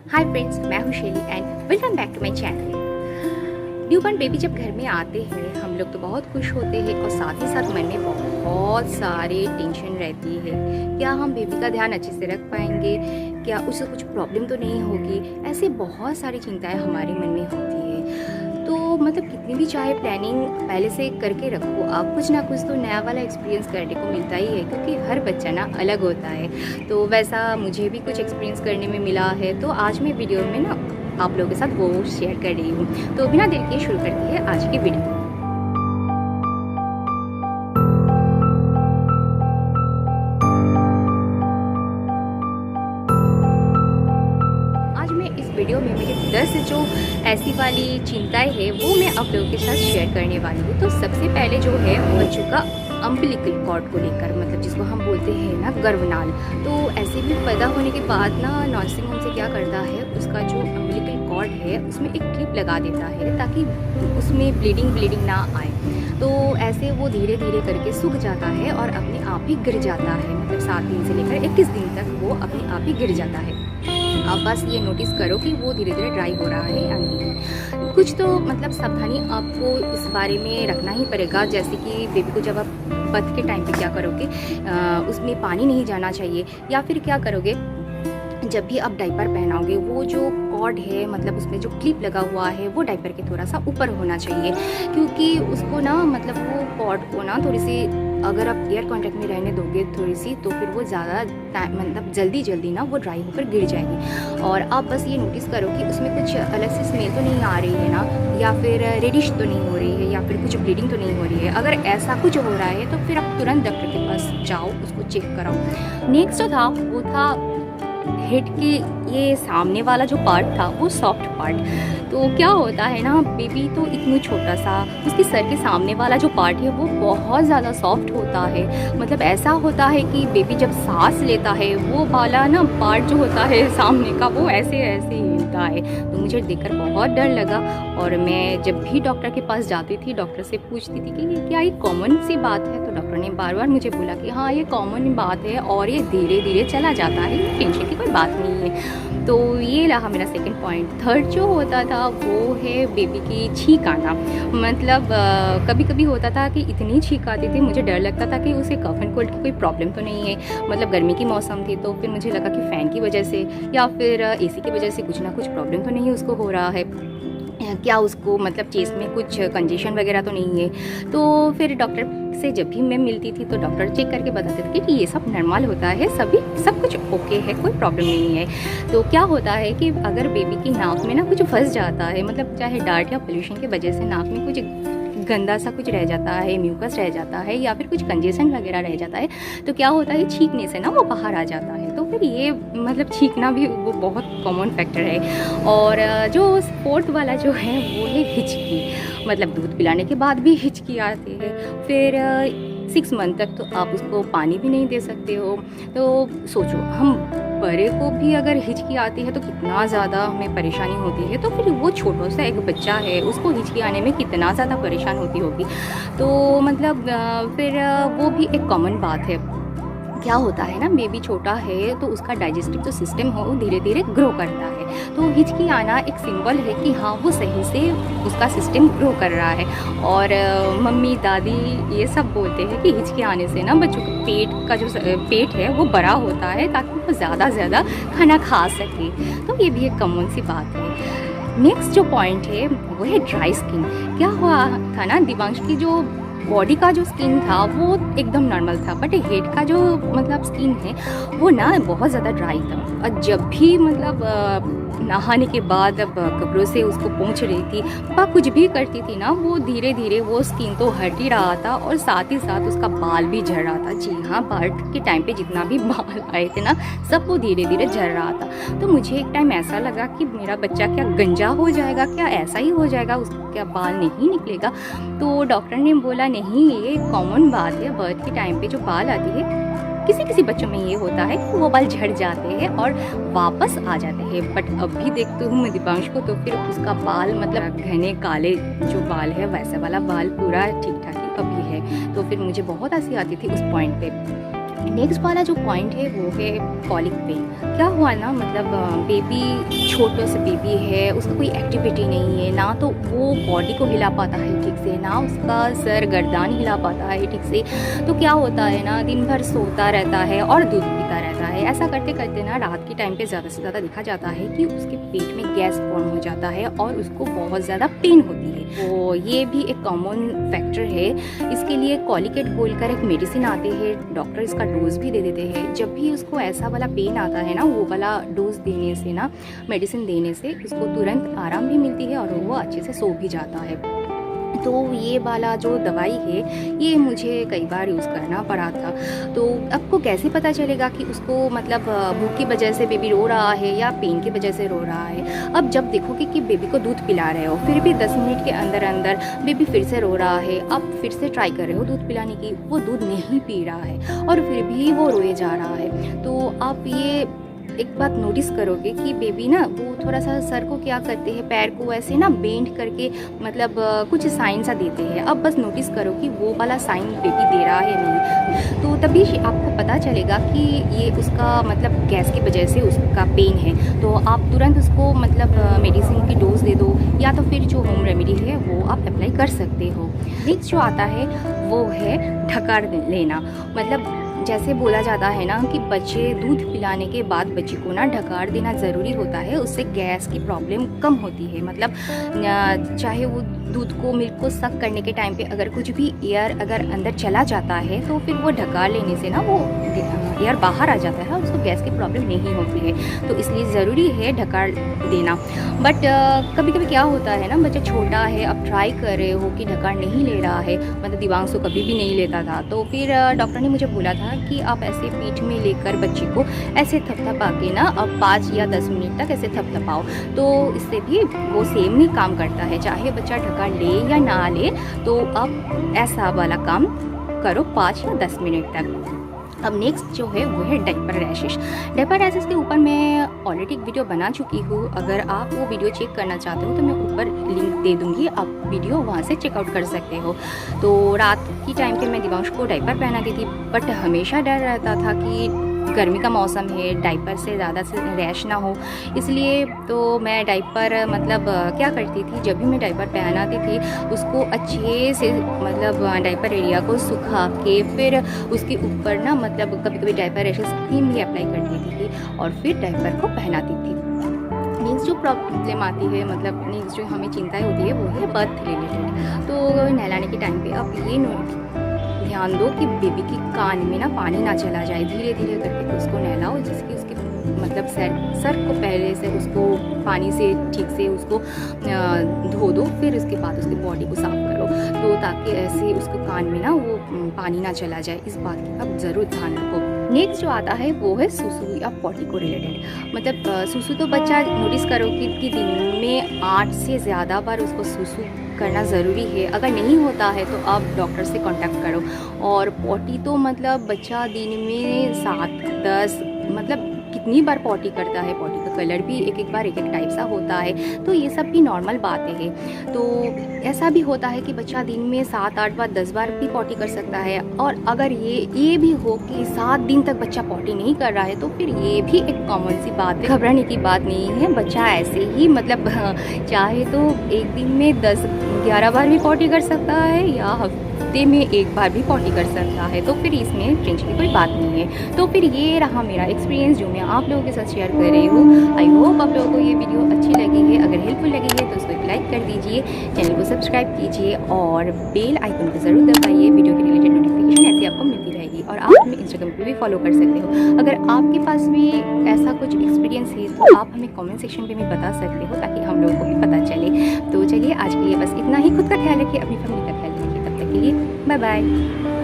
Hi friends, मैं हूँ Shaili and welcome back to my channel. Newborn baby जब घर में आते हैं हम लोग तो बहुत खुश होते हैं और साथ ही साथ मन में बहुत सारे टेंशन रहती है। क्या हम बेबी का ध्यान अच्छे से रख पाएंगे, क्या उसे कुछ प्रॉब्लम तो नहीं होगी, ऐसे बहुत सारी चिंताएं हमारे मन में होती है। तो मतलब कितनी भी चाहे प्लानिंग पहले से करके रखो, आप कुछ ना कुछ तो नया वाला एक्सपीरियंस करने को मिलता ही है, क्योंकि हर बच्चा ना अलग होता है। तो वैसा मुझे भी कुछ एक्सपीरियंस करने में मिला है, तो आज मैं वीडियो में ना आप लोगों के साथ वो शेयर कर रही हूँ। तो बिना देर के शुरू करते हैं आज की वीडियो। आज मैं इस वीडियो में मेरे 10 जो ऐसी वाली चिंताएं हैं वो मैं आप लोगों के साथ शेयर करने वाली हूँ। तो सबसे पहले जो है बच्चों का अम्बिलिकल कॉर्ड को लेकर, मतलब जिसको हम बोलते हैं ना गर्भनाल। तो ऐसे भी पैदा होने के बाद ना नर्सिंग होम से क्या करता है, उसका जो अम्बिलिकल कॉर्ड है उसमें एक क्लिप लगा देता है ताकि उसमें ब्लीडिंग ना आए। तो ऐसे वो धीरे धीरे करके सूख जाता है और अपने आप ही गिर जाता है। मतलब 7 दिन से लेकर 21 दिन तक वो अपने आप ही गिर जाता है। आप बस ये नोटिस करो कि वो धीरे धीरे ड्राई हो रहा है या नहीं। कुछ तो मतलब सावधानी आपको इस बारे में रखना ही पड़ेगा, जैसे कि बेबी को जब आप बर्थ के टाइम पे क्या करोगे, उसमें पानी नहीं जाना चाहिए, या फिर क्या करोगे जब भी आप डायपर पहनाओगे वो जो कॉर्ड है मतलब उसमें जो क्लिप लगा हुआ है वो डायपर के थोड़ा सा ऊपर होना चाहिए, क्योंकि उसको ना मतलब वो कॉर्ड को ना थोड़ी सी अगर आप एयर कॉन्टैक्ट में रहने दोगे थोड़ी सी, तो फिर वो ज़्यादा मतलब जल्दी ना वो ड्राई होकर गिर जाएगी। और आप बस ये नोटिस करो कि उसमें कुछ अलग से स्मेल तो नहीं आ रही है ना, या फिर रेडिश तो नहीं हो रही है, या फिर कुछ ब्लीडिंग तो नहीं हो रही है। अगर ऐसा कुछ हो रहा है तो फिर आप तुरंत डॉक्टर के पास जाओ, उसको चेक कराओ। नेक्स्ट जो था वो था हेड के ये सामने वाला जो पार्ट था वो सॉफ्ट पार्ट। तो क्या होता है ना, बेबी तो इतना छोटा सा, उसके सर के सामने वाला जो पार्ट है वो बहुत ज़्यादा सॉफ्ट होता है। मतलब ऐसा होता है कि बेबी जब सांस लेता है वो वाला ना पार्ट जो होता है सामने का वो ऐसे ऐसे हिलता है। तो मुझे देखकर बहुत डर लगा और मैं जब भी डॉक्टर के पास जाती थी डॉक्टर से पूछती थी कि ये क्या ये कॉमन सी बात है। तो डॉक्टर ने बार बार मुझे बोला कि हाँ ये कॉमन बात है और ये धीरे धीरे चला जाता है, टेंशन की कोई बात नहीं है। तो ये रहा मेरा सेकंड पॉइंट। थर्ड जो होता था वो है बेबी की छींक आना। मतलब कभी कभी होता था कि इतनी छींक आती थी मुझे डर लगता था कि उसे कफ एंड कोल्ड की कोई प्रॉब्लम तो नहीं है। मतलब गर्मी की मौसम थी तो फिर मुझे लगा कि फ़ैन की वजह से या फिर एसी की वजह से कुछ ना कुछ प्रॉब्लम तो नहीं उसको हो रहा है, क्या उसको मतलब चेस्ट में कुछ कंजेशन वगैरह तो नहीं है। तो फिर डॉक्टर से जब भी मैं मिलती थी तो डॉक्टर चेक करके बताते थे कि ये सब नॉर्मल होता है, सब कुछ ओके है, कोई प्रॉब्लम नहीं है। तो क्या होता है कि अगर बेबी की नाक में ना कुछ फंस जाता है, मतलब चाहे डार्ट या पोल्यूशन की वजह से नाक में कुछ गंदा सा कुछ रह जाता है, म्यूकस रह जाता है या फिर कुछ कंजेशन वगैरह रह जाता है, तो क्या होता है छींकने से ना वो बाहर आ जाता है। तो फिर ये मतलब छींकना भी वो बहुत कॉमन फैक्टर है। और जो फोर्थ वाला जो है वो है हिचकी। मतलब दूध पिलाने के बाद भी हिचकी आती है। फिर 6 मंथ तक तो आप उसको पानी भी नहीं दे सकते हो। तो सोचो हम बड़े को भी अगर हिचकी आती है तो कितना ज़्यादा हमें परेशानी होती है, तो फिर वो छोटा सा एक बच्चा है उसको हिचकी आने में कितना ज़्यादा परेशान होती होगी। तो मतलब फिर वो भी एक कॉमन बात है। क्या होता है ना, बेबी छोटा है तो उसका डाइजेस्टिव जो सिस्टम हो वो धीरे धीरे ग्रो करता है। तो हिचकी आना एक सिंबल है कि हाँ वो सही से उसका सिस्टम ग्रो कर रहा है। और मम्मी दादी ये सब बोलते हैं कि हिचकी आने से ना बच्चों के पेट का जो पेट है वो बड़ा होता है ताकि वो ज़्यादा से ज़्यादा खाना खा सके। तो ये भी एक कॉमन सी बात है। नेक्स्ट जो पॉइंट है वो है ड्राई स्किन। क्या हुआ था ना, दिवांश की जो बॉडी का जो स्किन था वो एकदम नॉर्मल था, बट हेड का जो मतलब स्किन है वो ना बहुत ज़्यादा ड्राई था। और जब भी मतलब नहाने के बाद अब कपड़ों से उसको पोंछ रही थी वह कुछ भी करती थी ना, वो धीरे धीरे वो स्किन तो हट ही रहा था और साथ ही साथ उसका बाल भी झड़ रहा था। जी हाँ, बर्थ के टाइम पे जितना भी बाल आए थे ना सब वो धीरे धीरे झड़ रहा था। तो मुझे एक टाइम ऐसा लगा कि मेरा बच्चा क्या गंजा हो जाएगा, क्या ऐसा ही हो जाएगा, उसका बाल नहीं निकलेगा। तो डॉक्टर ने बोला नहीं ये कॉमन बात है, बर्थ के टाइम पे जो बाल आती है किसी किसी बच्चों में ये होता है कि वो बाल झड़ जाते हैं और वापस आ जाते हैं। बट अभी देखती हूँ मैं दीपांश को तो फिर उसका बाल मतलब घने काले जो बाल है वैसा वाला बाल पूरा ठीक ठाक ही अभी है। तो फिर मुझे बहुत हंसी आती थी उस पॉइंट पे। नेक्स्ट वाला जो पॉइंट है वो है कॉलिक पेन। क्या हुआ ना, मतलब बेबी छोटे से बेबी है, उसका कोई एक्टिविटी नहीं है, ना तो वो बॉडी को हिला पाता है ठीक से, ना उसका सर गर्दन हिला पाता है ठीक से। तो क्या होता है ना, दिन भर सोता रहता है और दूध पीता रहता है। ऐसा करते करते ना रात के टाइम पे ज़्यादा से ज़्यादा देखा जाता है कि उसके पेट में गैस फॉर्म हो जाता है और उसको बहुत ज़्यादा पेन होती है। तो ये भी एक कॉमन फैक्टर है। इसके लिए कॉलिकेट बोलकर एक मेडिसिन आते हैं, डॉक्टर इसका डोज भी दे देते हैं। जब भी उसको ऐसा वाला पेन आता है ना, वो वाला डोज देने से ना, मेडिसिन देने से उसको तुरंत आराम भी मिलती है और वो अच्छे से सो भी जाता है। तो ये वाला जो दवाई है ये मुझे कई बार यूज़ करना पड़ा था। तो आपको कैसे पता चलेगा कि उसको मतलब भूख की वजह से बेबी रो रहा है या पेन की वजह से रो रहा है? अब जब देखोगे कि बेबी को दूध पिला रहे हो, फिर भी 10 मिनट के अंदर अंदर बेबी फिर से रो रहा है, आप फिर से ट्राई कर रहे हो दूध पिलाने की, वो दूध नहीं पी रहा है और फिर भी वो रोए जा रहा है, तो आप ये एक बात नोटिस करोगे कि बेबी ना वो थोड़ा सा सर को क्या करते हैं, पैर को ऐसे ना बेंड करके मतलब कुछ साइन सा देते हैं। अब बस नोटिस करो कि वो वाला साइन बेबी दे रहा है नहीं, तो तभी आपको पता चलेगा कि ये उसका मतलब गैस की वजह से उसका पेन है। तो आप तुरंत उसको मतलब मेडिसिन की डोज दे दो, या तो फिर जो होम रेमेडी है वो आप अप्लाई कर सकते हो। नेक्स्ट जो आता है वो है ढकार लेना। मतलब जैसे बोला जाता है ना कि बच्चे दूध पिलाने के बाद बच्चे को ना ढकार देना ज़रूरी होता है, उससे गैस की प्रॉब्लम कम होती है। मतलब चाहे वो दूध को, मिल्क को सक करने के टाइम पे अगर कुछ भी एयर अगर अंदर चला जाता है तो फिर वो ढकार लेने से ना वो एयर बाहर आ जाता है और उसको गैस की प्रॉब्लम नहीं होती है। तो इसलिए ज़रूरी है ढकार देना। बट कभी कभी क्या होता है ना, बच्चा छोटा है, अब ट्राई कर रहे हो कि ढकार नहीं ले रहा है, मतलब दिवांशु कभी भी नहीं लेता था, तो फिर डॉक्टर ने मुझे बोला था कि आप ऐसे पीठ में लेकर बच्चे को ऐसे थपथपा के ना अब 5 या 10 मिनट तक ऐसे थपथपाओ, तो इससे भी वो सेम ही काम करता है। चाहे बच्चा ढकार ले या ना ले, तो अब ऐसा वाला काम करो 5 या 10 मिनट तक। अब नेक्स्ट जो है वो है डायपर रैशेस। डायपर रैशेस के ऊपर मैं ऑलरेडी एक वीडियो बना चुकी हूँ, अगर आप वो वीडियो चेक करना चाहते हो तो मैं ऊपर लिंक दे दूँगी, आप वीडियो वहाँ से चेकआउट कर सकते हो। तो रात की टाइम पे मैं दिवांश को डायपर पहनाती थी, बट हमेशा डर रहता था कि गर्मी का मौसम है, डायपर से ज़्यादा से रैश ना हो, इसलिए तो मैं डायपर मतलब क्या करती थी, जब भी मैं डायपर पहनाती थी उसको अच्छे से मतलब डायपर एरिया को सुखा के फिर उसके ऊपर ना मतलब कभी कभी डायपर रैशेस क्रीम भी अप्लाई कर देती थी और फिर डायपर को पहनाती थी। नेक्स्ट जो प्रॉब्लम आती है, मतलब नेक्स्ट जो हमें चिंताएं होती है वो है बर्थ रिलेटेड। तो नहलाने के टाइम पे आप ये ध्यान दो कि बेबी की कान में ना पानी ना चला जाए, धीरे धीरे करके उसको नहलाओ, जिसकी उसकी मतलब सर को पहले से उसको पानी से ठीक से उसको धो दो, फिर उसके बाद उसकी बॉडी को साफ करो, तो ताकि ऐसे उसके कान में ना वो पानी ना चला जाए। इस बात की आप ज़रूर ध्यान रखो। नेक्स्ट जो आता है वो है सुसु या पॉटी को रिलेटेड। मतलब सुसु तो बच्चा नोटिस करो कि दिन में 8 से ज़्यादा बार उसको सुसु करना ज़रूरी है। अगर नहीं होता है तो आप डॉक्टर से कांटेक्ट करो। और पॉटी तो मतलब बच्चा दिन में 7-10 मतलब कितनी बार पॉटी करता है, पॉटी का कलर भी एक बार एक टाइप सा होता है, तो ये सब भी नॉर्मल बातें हैं। तो ऐसा भी होता है कि बच्चा दिन में 7-8 बार 10 बार भी पॉटी कर सकता है। और अगर ये भी हो कि 7 दिन तक बच्चा पॉटी नहीं कर रहा है तो फिर ये भी एक कॉमन सी बात है, घबराने की बात नहीं है। बच्चा ऐसे ही मतलब चाहे तो एक दिन में 10-11 बार भी पॉटी कर सकता है या हफ्ते में 1 बार भी पॉटी कर सकता है, तो फिर इसमें टेंशन की कोई बात नहीं है। तो फिर ये रहा मेरा एक्सपीरियंस जो मैं आप लोगों के साथ शेयर कर रही हूँ। आई होप आप लोगों को ये वीडियो अच्छी लगी है। अगर हेल्पफुल लगी है तो उसको एक लाइक कर दीजिए, चैनल को सब्सक्राइब कीजिए और बेल आइकन को ज़रूर दबाइए। वीडियो के रिलेटेड नोटिफिकेशन ऐसी आपको मिलती रहेगी। और आप हमें इंस्टाग्राम पे भी फॉलो कर सकते हो। अगर आपके पास भी ऐसा कुछ एक्सपीरियंस है तो आप हमें कमेंट सेक्शन पे भी बता सकते हो, ताकि हम लोगों को भी पता चले। तो चलिए आज के लिए बस इतना ही। खुद का ख्याल रखिए, अपनी फैमिली का ख्याल रखिए। तब तक के लिए बाय बाय।